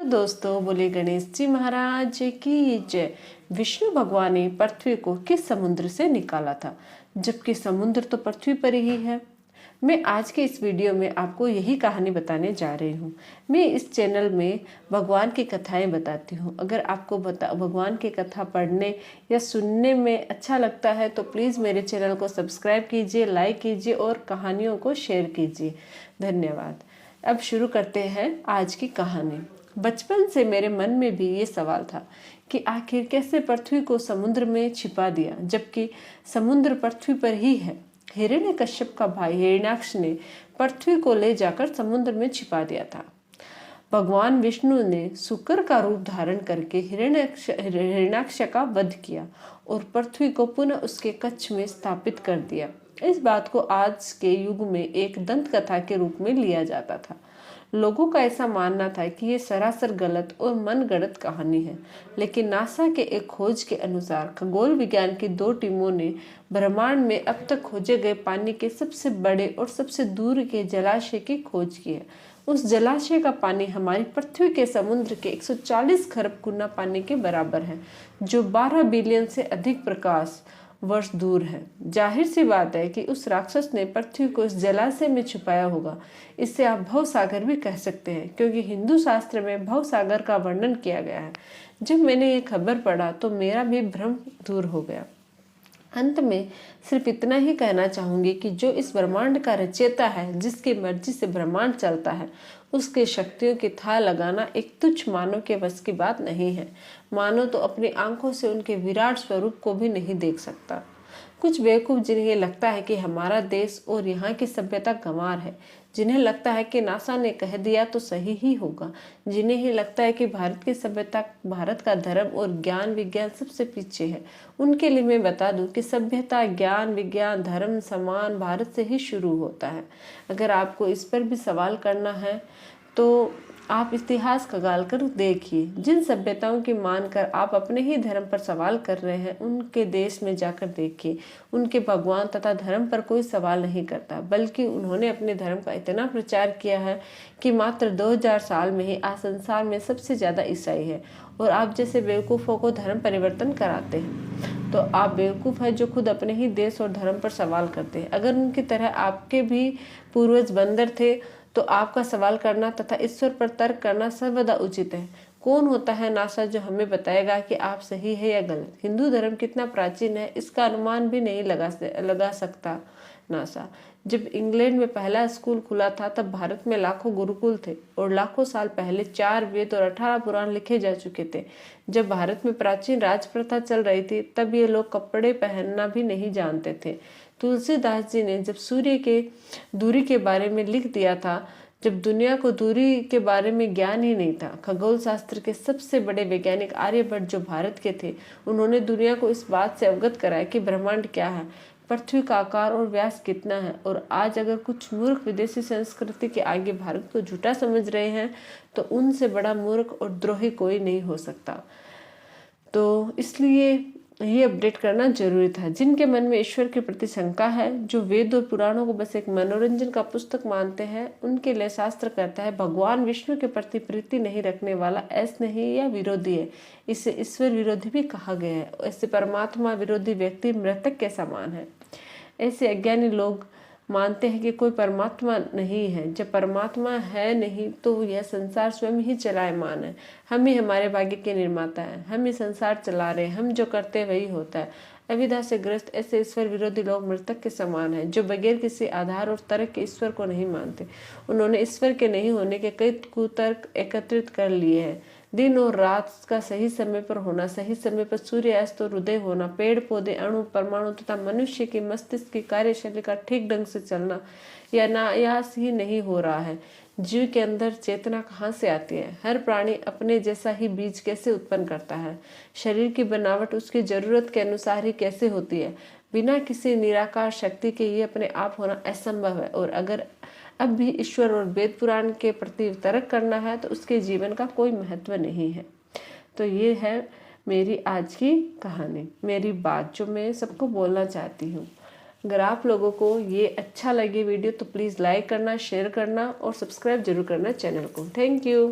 दोस्तों, बोले गणेश जी महाराज की जय। विष्णु भगवान ने पृथ्वी को किस समुद्र से निकाला था, जबकि समुद्र तो पृथ्वी पर ही है। मैं आज के इस वीडियो में आपको यही कहानी बताने जा रही हूँ। मैं इस चैनल में भगवान की कथाएं बताती हूँ। अगर आपको भगवान की कथा पढ़ने या सुनने में अच्छा लगता है तो प्लीज़ मेरे चैनल को सब्सक्राइब कीजिए, लाइक कीजिए और कहानियों को शेयर कीजिए। धन्यवाद। अब शुरू करते हैं आज की कहानी। बचपन से मेरे मन में भी ये सवाल था कि आखिर कैसे पृथ्वी को समुद्र में छिपा दिया, जबकि समुद्र पृथ्वी पर ही है। हिरण्यकश्यप का भाई हिरण्याक्ष ने पृथ्वी को ले जाकर समुद्र में छिपा दिया था। भगवान विष्णु ने शुक्र का रूप धारण करके हिरण्याक्ष का वध किया और पृथ्वी को पुनः उसके कक्ष में स्थापित कर दिया। इस बात को आज के युग में एक दंत कथा के रूप में लिया जाता था। लोगों का ऐसा मानना था कि ये सरासर गलत और मनगढ़ंत कहानी है, लेकिन नासा के एक खोज के अनुसार खगोल विज्ञान की 2 टीमों ने ब्रह्मांड में अब तक खोजे गए पानी के सबसे बड़े और सबसे दूर के जलाशय की खोज की है। उस जलाशय का पानी हमारी पृथ्वी के समुद्र के 140 खरब गुना पानी के बराबर है, जो 12 बिलियन से अधिक प्रकाश वर्ष दूर है। जाहिर सी बात है कि उस राक्षस ने पृथ्वी को इस जलाशय में छुपाया होगा। इससे आप भव सागर भी कह सकते हैं, क्योंकि हिंदू शास्त्र में भव सागर का वर्णन किया गया है। जब मैंने ये खबर पढ़ा तो मेरा भी भ्रम दूर हो गया। अंत में सिर्फ इतना ही कहना चाहूंगी कि जो इस ब्रह्मांड का रचयिता है, जिसकी मर्जी से ब्रह्मांड चलता है, उसके शक्तियों की था लगाना एक तुच्छ मानव के बस की बात नहीं है। मानव तो अपनी आंखों से उनके विराट स्वरूप को भी नहीं देख सकता। कुछ बेवकूफ जिन्हें लगता है कि हमारा देश और यहाँ की सभ्यता गंवार है, जिन्हें लगता है कि नासा ने कह दिया तो सही ही होगा, जिन्हें ही लगता है कि भारत की सभ्यता, भारत का धर्म और ज्ञान विज्ञान सबसे पीछे है, उनके लिए मैं बता दूं कि सभ्यता, ज्ञान विज्ञान, धर्म, सम्मान भारत से ही शुरू होता है। अगर आपको इस पर भी सवाल करना है तो आप इतिहास खंगाल कर देखिए। जिन सभ्यताओं की मानकर आप अपने ही धर्म पर सवाल कर रहे हैं, उनके देश में जाकर देखिए। उनके भगवान तथा धर्म पर कोई सवाल नहीं करता, बल्कि उन्होंने अपने धर्म का इतना प्रचार किया है कि मात्र 2000 साल में ही आज संसार में सबसे ज्यादा ईसाई है। और आप जैसे बेवकूफ़ों को धर्म परिवर्तन कराते हैं, तो आप बेवकूफ़ है जो खुद अपने ही देश और धर्म पर सवाल करते हैं। अगर उनकी तरह आपके भी पूर्वज बंदर थे तो आपका सवाल करना तथा ईश्वर पर तर्क करना सर्वदा उचित है। कौन होता है नासा जो हमें बताएगा कि आप सही है या गलत? हिंदू धर्म कितना प्राचीन है, इसका अनुमान भी नहीं लगा सकता नासा। जब इंग्लैंड में पहला स्कूल खुला था तब भारत में लाखों गुरुकुल थे और लाखों साल पहले 4 वेद और 18 पुराण लिखे जा चुके थे। जब भारत में प्राचीन राज प्रथा चल रही थी तब ये लोग कपड़े पहनना भी नहीं जानते थे। तुलसीदास जी ने जब सूर्य के दूरी के बारे में लिख दिया था, जब दुनिया को दूरी के बारे में ज्ञान ही नहीं था। खगोल शास्त्र के सबसे बड़े वैज्ञानिक आर्यभट्ट जो भारत के थे, उन्होंने दुनिया को इस बात से अवगत कराया कि ब्रह्मांड क्या है, पृथ्वी का आकार और व्यास कितना है। और आज अगर कुछ मूर्ख विदेशी संस्कृति के आगे भारत को झूठा समझ रहे हैं तो उनसे बड़ा मूर्ख और द्रोही कोई नहीं हो सकता। तो इसलिए ये अपडेट करना जरूरी था। जिनके मन में ईश्वर के प्रति शंका है, जो वेद और पुराणों को बस एक मनोरंजन का पुस्तक मानते हैं, उनके लिए शास्त्र कहता है भगवान विष्णु के प्रति प्रीति नहीं रखने वाला नहीं या विरोधी है। इसे ईश्वर विरोधी भी कहा गया है। ऐसे परमात्मा विरोधी व्यक्ति मृतक के समान है। ऐसे अज्ञानी लोग मानते हैं कि कोई परमात्मा नहीं है। जब परमात्मा है नहीं तो यह संसार स्वयं ही चलायमान है। हम ही हमारे भाग्य के निर्माता हैं, हम ही संसार चला रहे हैं, हम जो करते हैं वही होता है। अविद्या से ग्रस्त ऐसे ईश्वर विरोधी लोग मृतक के समान हैं, जो बगैर किसी आधार और तर्क के ईश्वर को नहीं मानते। उन्होंने ईश्वर के नहीं होने के कई कुतर्क एकत्रित कर लिए हैं। दिन और रात का सही समय पर होना, सही समय पर सूर्यास्त और उदय होना, पेड़ पौधे, अणु, परमाणु तथा मनुष्य की मस्तिष्क की कार्यशैली का ठीक ढंग से चलना या नायास ही नहीं हो रहा है। जीव के अंदर चेतना कहाँ से आती है? हर प्राणी अपने जैसा ही बीज कैसे उत्पन्न करता है? शरीर की बनावट उसकी जरूरत के अनुसार ही कैसे होती है? बिना किसी निराकार शक्ति के ये अपने आप होना असंभव है। और अगर अब भी ईश्वर और वेद पुराण के प्रति तर्क करना है तो उसके जीवन का कोई महत्व नहीं है। तो ये है मेरी आज की कहानी, मेरी बात जो मैं सबको बोलना चाहती हूँ। अगर आप लोगों को ये अच्छा लगे वीडियो तो प्लीज़ लाइक करना, शेयर करना और सब्सक्राइब जरूर करना चैनल को। Thank you.